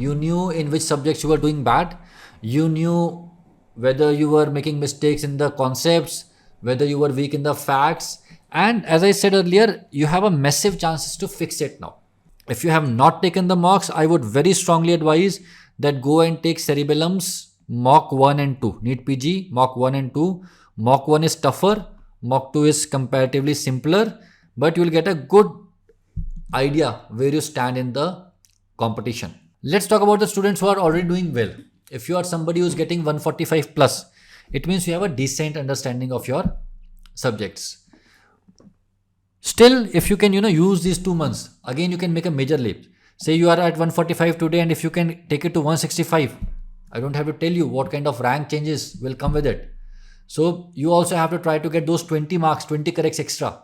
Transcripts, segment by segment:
You knew in which subjects you were doing bad. You knew whether you were making mistakes in the concepts, whether you were weak in the facts. And as I said earlier, you have a massive chances to fix it now. If you have not taken the mocks, I would very strongly advise that go and take Cerebellum's Mock 1 and 2. NEET PG Mock 1 and 2. Mock 1 is tougher. Mock 2 is comparatively simpler. But you will get a good idea where you stand in the competition. Let's talk about the students who are already doing well. If you are somebody who is getting 145 plus, it means you have a decent understanding of your subjects. Still, if you can, use these 2 months, again, you can make a major leap. Say you are at 145 today, and if you can take it to 165, I don't have to tell you what kind of rank changes will come with it. So you also have to try to get those 20 marks, 20 corrects extra.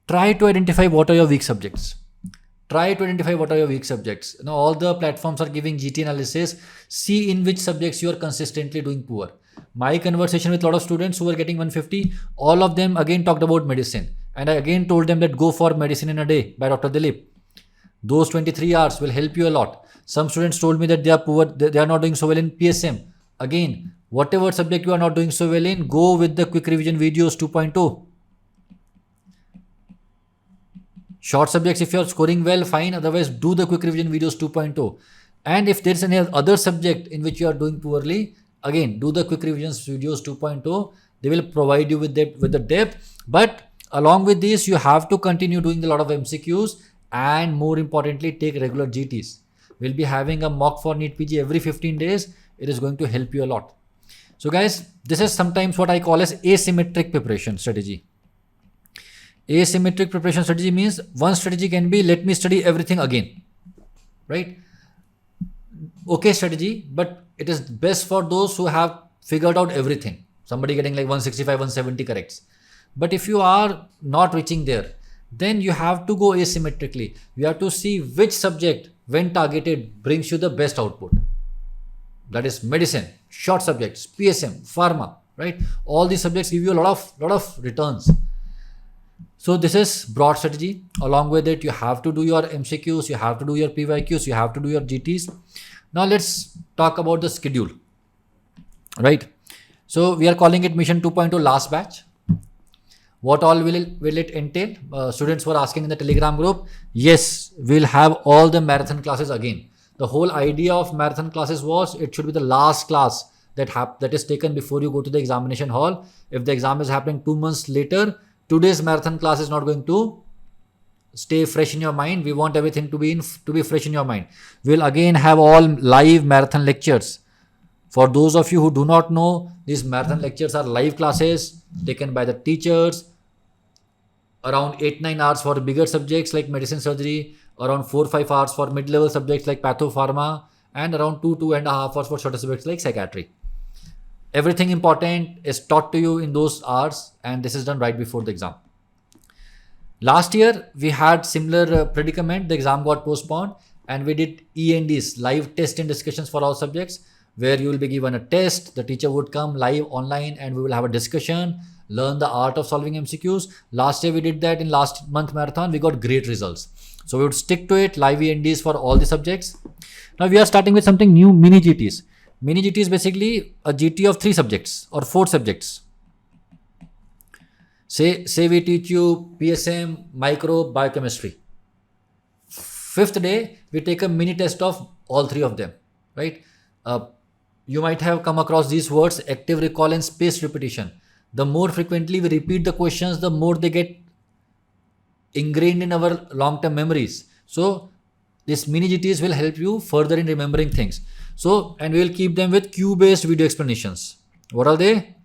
Try to identify what are your weak subjects. All the platforms are giving GT analysis. See in which subjects you are consistently doing poor. My conversation with a lot of students who were getting 150, all of them again talked about medicine. And I again told them that go for Medicine in a Day by Dr. Dilip. Those 23 hours will help you a lot. Some students told me that they are poor, they are not doing so well in PSM. Again, whatever subject you are not doing so well in, go with the quick revision videos 2.0. Short subjects, if you are scoring well, fine. Otherwise, do the quick revision videos 2.0. And if there is any other subject in which you are doing poorly, again, do the quick revisions videos 2.0. They will provide you with the depth. But along with this, you have to continue doing a lot of MCQs and more importantly, take regular GTs. We'll be having a mock for NEET PG every 15 days. It is going to help you a lot. So guys, this is sometimes what I call as asymmetric preparation strategy. Asymmetric preparation strategy means one strategy can be, let me study everything again, right? Okay strategy, but it is best for those who have figured out everything. Somebody getting like 165, 170 corrects. But if you are not reaching there, then you have to go asymmetrically. You have to see which subject, when targeted, brings you the best output. That is medicine, short subjects, PSM, pharma, right? All these subjects give you a lot of returns. So this is broad strategy. Along with it, you have to do your MCQs, you have to do your PYQs, you have to do your GTs. Now let's talk about the schedule, right? So we are calling it Mission 2.0 last batch. What all will it entail? Students were asking in the Telegram group. Yes, we'll have all the marathon classes again. The whole idea of marathon classes was it should be the last class that is taken before you go to the examination hall. If the exam is happening 2 months later, today's marathon class is not going to stay fresh in your mind. We want everything to be fresh in your mind. We'll again have all live marathon lectures. For those of you who do not know, these marathon lectures are live classes taken by the teachers. Around 8-9 hours for bigger subjects like medicine surgery, around 4-5 hours for mid-level subjects like pathopharma, and around 2-2.5 hours for shorter subjects like psychiatry. Everything important is taught to you in those hours, and this is done right before the exam. Last year, we had similar predicament. The exam got postponed, and we did ENDs, live test and discussions for all subjects, where you will be given a test. The teacher would come live online, and we will have a discussion, learn the art of solving MCQs. Last year, we did that in last month marathon. We got great results. So we would stick to it, live ENDs for all the subjects. Now we are starting with something new, mini GTs. Mini GT is basically a GT of 3 subjects or 4 subjects. Say we teach you PSM, micro, biochemistry. 5th day, we take a mini test of all 3 of them, right? You might have come across these words, active recall and spaced repetition. The more frequently we repeat the questions, the more they get ingrained in our long-term memories. So these mini GTs will help you further in remembering things. So, and we will keep them with cue-based video explanations. What are they?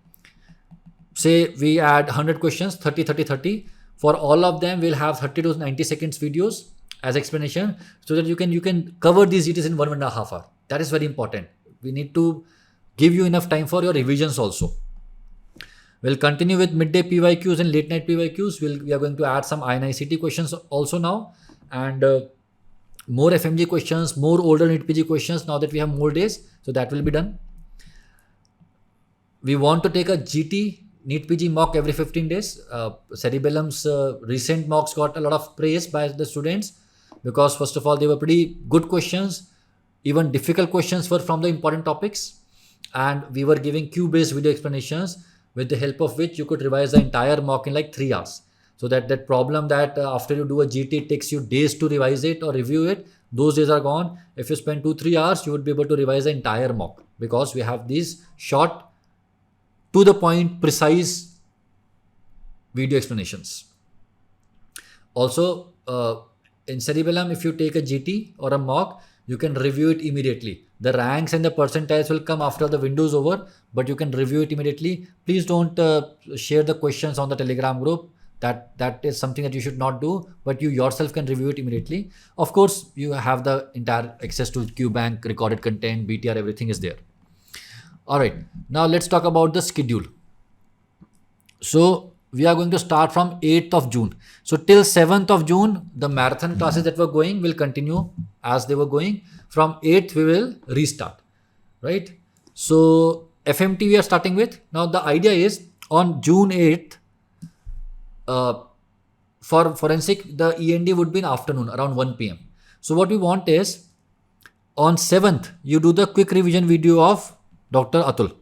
Say we add 100 questions, 30, 30, 30. For all of them, we'll have 30 to 90 seconds videos as explanation, so that you can cover these GTs in 1.5 hours. That is very important. We need to give you enough time for your revisions also. We'll continue with midday PYQs and late night PYQs. We are going to add some INICT questions also now, and more FMG questions, more older NEET PG questions now that we have more days. So that will be done. We want to take a GT NEET PG mock every 15 days. Cerebellum's recent mocks got a lot of praise by the students because first of all, they were pretty good questions. Even difficult questions were from the important topics, and we were giving cue-based video explanations with the help of which you could revise the entire mock in like 3 hours. So that problem that after you do a GT, it takes you days to revise it or review it, those days are gone. If you spend 2-3 hours, you would be able to revise the entire mock, because we have these short, to the point, precise video explanations. Also, in Cerebellum, if you take a GT or a mock, you can review it immediately. The ranks and the percentiles will come after the window is over, but you can review it immediately. Please don't share the questions on the Telegram group. That is something that you should not do, but you yourself can review it immediately. Of course, you have the entire access to QBank, recorded content, BTR, everything is there. All right, now let's talk about the schedule. So we are going to start from 8th of June. So till 7th of June, the marathon classes that were going will continue as they were going. From 8th, we will restart, right? So FMT we are starting with. Now the idea is on June 8th, for forensic, the END would be in afternoon around 1 p.m. So what we want is on 7th, you do the quick revision video of Dr. Atul.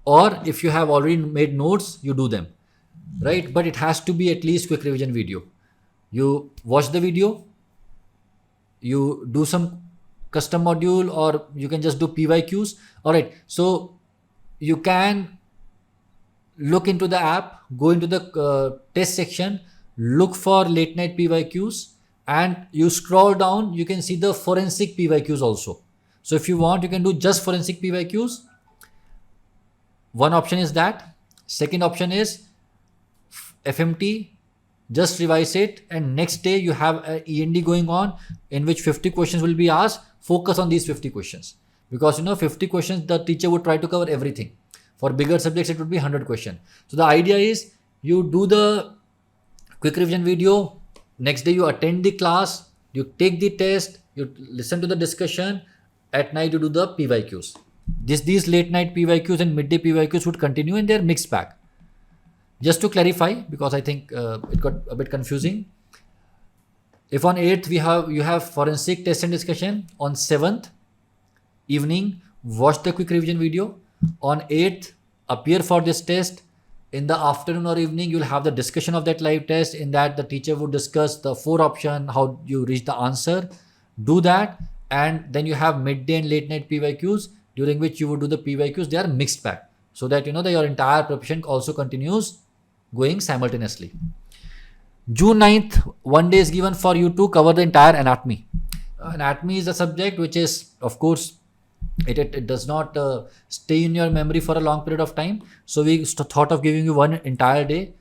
Or if you have already made notes, you do them, right? But it has to be at least quick revision video. You watch the video, you do some custom module, or you can just do PYQs. All right. So you can look into the app, go into the test section, look for late night PYQs, and you scroll down, you can see the forensic PYQs also. So if you want, you can do just forensic PYQs. One option is that. Second option is FMT, just revise it, and next day you have an END going on in which 50 questions will be asked. Focus on these 50 questions, because 50 questions the teacher would try to cover everything. For bigger subjects, it would be 100 questions. So the idea is you do the quick revision video. Next day you attend the class, you take the test, you listen to the discussion. At night you do the PYQs. These late night PYQs and midday PYQs would continue, and they're mixed bag. Just to clarify, because I think it got a bit confusing. If on 8th you have forensic test and discussion, on 7th evening watch the quick revision video. On 8th, appear for this test. In the afternoon or evening, you'll have the discussion of that live test. In that, the teacher would discuss the 4 options, how you reach the answer. Do that, and then you have midday and late night PYQs, during which you would do the PYQs. They are mixed bag, so that that your entire preparation also continues going simultaneously. June 9th, 1 day is given for you to cover the entire anatomy. Anatomy is a subject which is, of course, it does not stay in your memory for a long period of time. So we thought of giving you one entire day.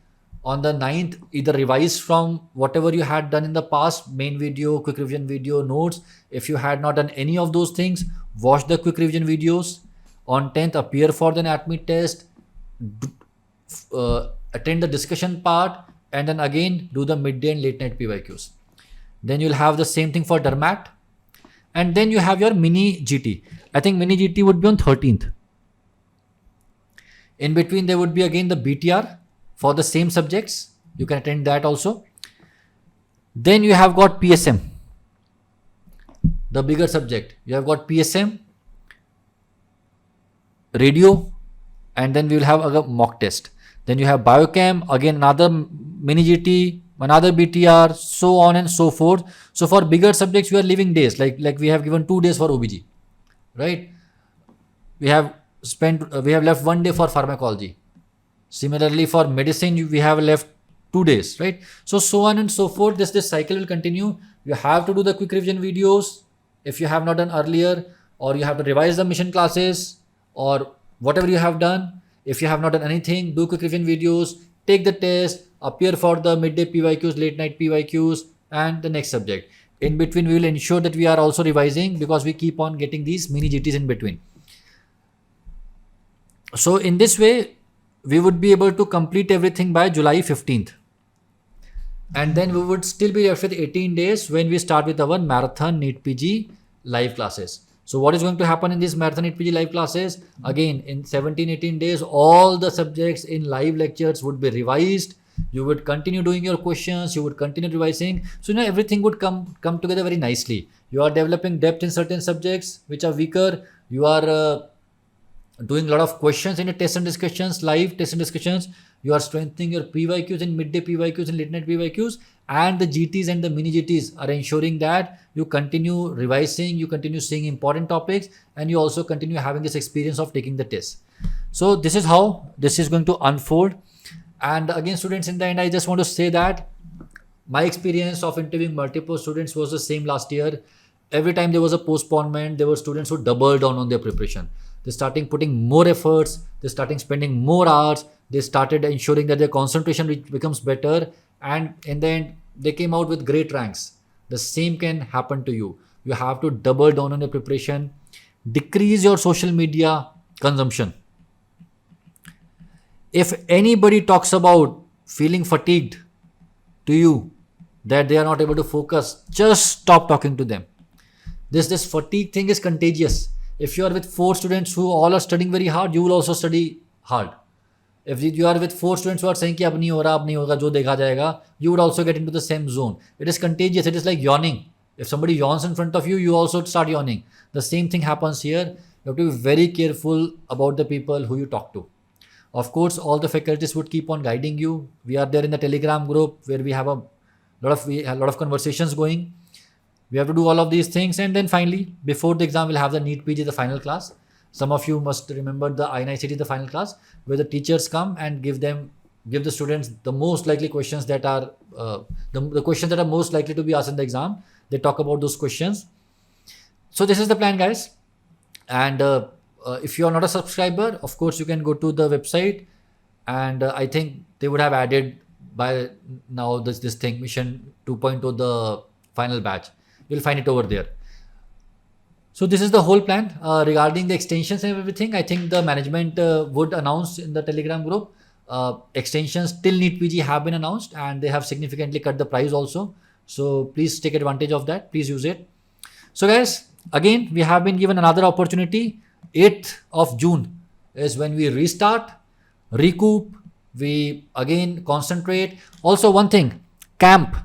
On the 9th, either revise from whatever you had done in the past, main video, quick revision video, notes. If you had not done any of those things, watch the quick revision videos. On 10th, appear for the anatomy test, attend the discussion part, and then again do the midday and late night PYQs. Then you'll have the same thing for Dermat. And then you have your mini GT. I think mini GT would be on 13th. In between, there would be again the BTR for the same subjects. You can attend that also. Then you have got PSM, the bigger subject. You have got PSM, radio, and then we will have a mock test. Then you have Biochem, again another mini GT, another BTR, so on and so forth. So for bigger subjects, we are leaving days, like we have given 2 days for OBG, right? We have left 1 day for pharmacology. Similarly, for medicine, we have left 2 days, right? So on and so forth. This cycle will continue. You have to do the quick revision videos if you have not done earlier, or you have to revise the mission classes, or whatever you have done. If you have not done anything, do quick revision videos, take the test, appear for the midday PYQs, late night PYQs, and the next subject. In between, we will ensure that we are also revising, because we keep on getting these mini GTs in between. So in this way, we would be able to complete everything by July 15th. And then we would still be left with 18 days when we start with our Marathon NEET PG live classes. So what is going to happen in these Marathon NEET PG live classes? Again, in 17-18 days, all the subjects in live lectures would be revised. You would continue doing your questions, you would continue revising. So everything would come together very nicely. You are developing depth in certain subjects which are weaker. You are doing a lot of questions in your test and discussions, live test and discussions. You are strengthening your PYQs and midday PYQs and late night PYQs, and the GTs and the mini GTs are ensuring that you continue revising, you continue seeing important topics, and you also continue having this experience of taking the test. So this is how this is going to unfold. And again, students, in the end, I just want to say that my experience of interviewing multiple students was the same last year. Every time there was a postponement, there were students who doubled down on their preparation. They started putting more efforts, they started spending more hours, they started ensuring that their concentration becomes better, and in the end, they came out with great ranks. The same can happen to you. You have to double down on your preparation, decrease your social media consumption. If anybody talks about feeling fatigued to you, that they are not able to focus, just stop talking to them. This fatigue thing is contagious. If you are with 4 students who all are studying very hard, you will also study hard. If you are with 4 students who are saying कि अब नहीं हो रहा, अब नहीं होगा, जो देखा जाएगा, you would also get into the same zone. It is contagious. It is like yawning. If somebody yawns in front of you, you also start yawning. The same thing happens here. You have to be very careful about the people who you talk to. Of course, all the faculties would keep on guiding you. We are there in the Telegram group where we have a lot of conversations going. We have to do all of these things, and then finally, before the exam, we'll have the NEET PG, the final class. Some of you must remember the INICT, the final class, where the teachers come and give the students the most likely questions that are the questions that are most likely to be asked in the exam. They talk about those questions. So this is the plan, guys. And if you are not a subscriber, of course, you can go to the website, and I think they would have added by now this thing, Mission 2.0, the final batch. You'll find it over there. So this is the whole plan regarding the extensions and everything. I think the management would announce in the Telegram group. Extensions till NEET PG have been announced, and they have significantly cut the price also. So please take advantage of that. Please use it. So guys, again, we have been given another opportunity. 8th of June is when we restart, recoup, we again concentrate. Also one thing, camp,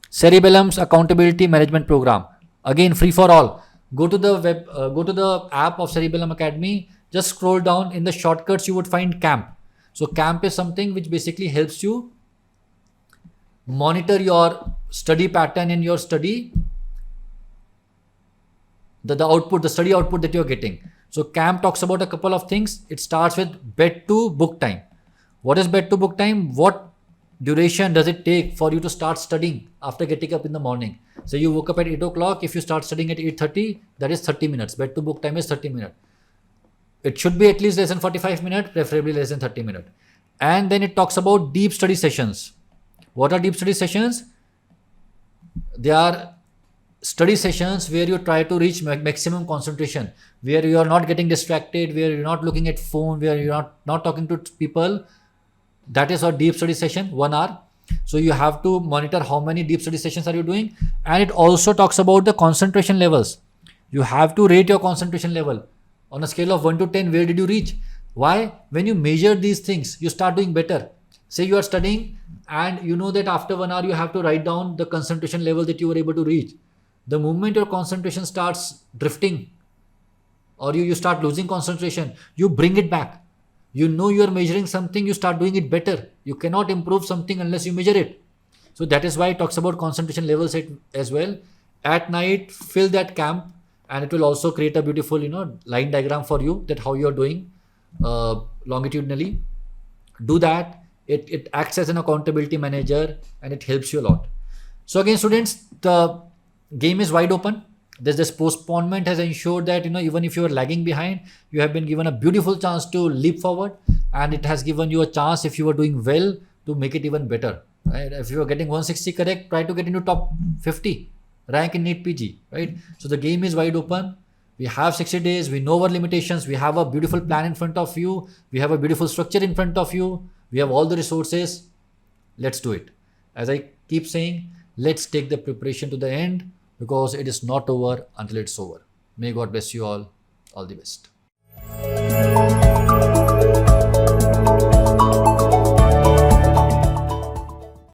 Cerebellum's accountability management program, again free for all. Go to the app of Cerebellum Academy, just scroll down, in the shortcuts you would find camp. So camp is something which basically helps you monitor your study pattern and your study, the study output that you're getting. So camp talks about a couple of things. It starts with bed to book time. What is bed to book time? What duration does it take for you to start studying after getting up in the morning? So you woke up at 8 o'clock. If you start studying at 8:30, that is 30 minutes. Bed to book time is 30 minutes. It should be at least less than 45 minutes, preferably less than 30 minutes. And then it talks about deep study sessions. What are deep study sessions? They are study sessions where you try to reach maximum concentration, where you are not getting distracted, where you're not looking at phone, where you're not talking to people. That is our deep study session, 1 hour. So you have to monitor how many deep study sessions are you doing. And it also talks about the concentration levels. You have to rate your concentration level. On a scale of 1 to 10, where did you reach? Why? When you measure these things, you start doing better. Say you are studying and you know that after 1 hour, you have to write down the concentration level that you were able to reach. The moment your concentration starts drifting or you start losing concentration, you bring it back. You know you are measuring something, you start doing it better. You cannot improve something unless you measure it. So that is why it talks about concentration levels as well. At night, fill that camp, and it will also create a beautiful, line diagram for you that how you are doing longitudinally. Do that. It acts as an accountability manager, and it helps you a lot. So again, students, the game is wide open. This postponement has ensured that even if you are lagging behind, you have been given a beautiful chance to leap forward, and it has given you a chance, if you are doing well, to make it even better. Right? If you are getting 160 correct, try to get into top 50 rank in NEET PG. Right? So the game is wide open. We have 60 days. We know our limitations. We have a beautiful plan in front of you. We have a beautiful structure in front of you. We have all the resources. Let's do it. As I keep saying, let's take the preparation to the end, because it is not over until it's over. May God bless you all. All the best.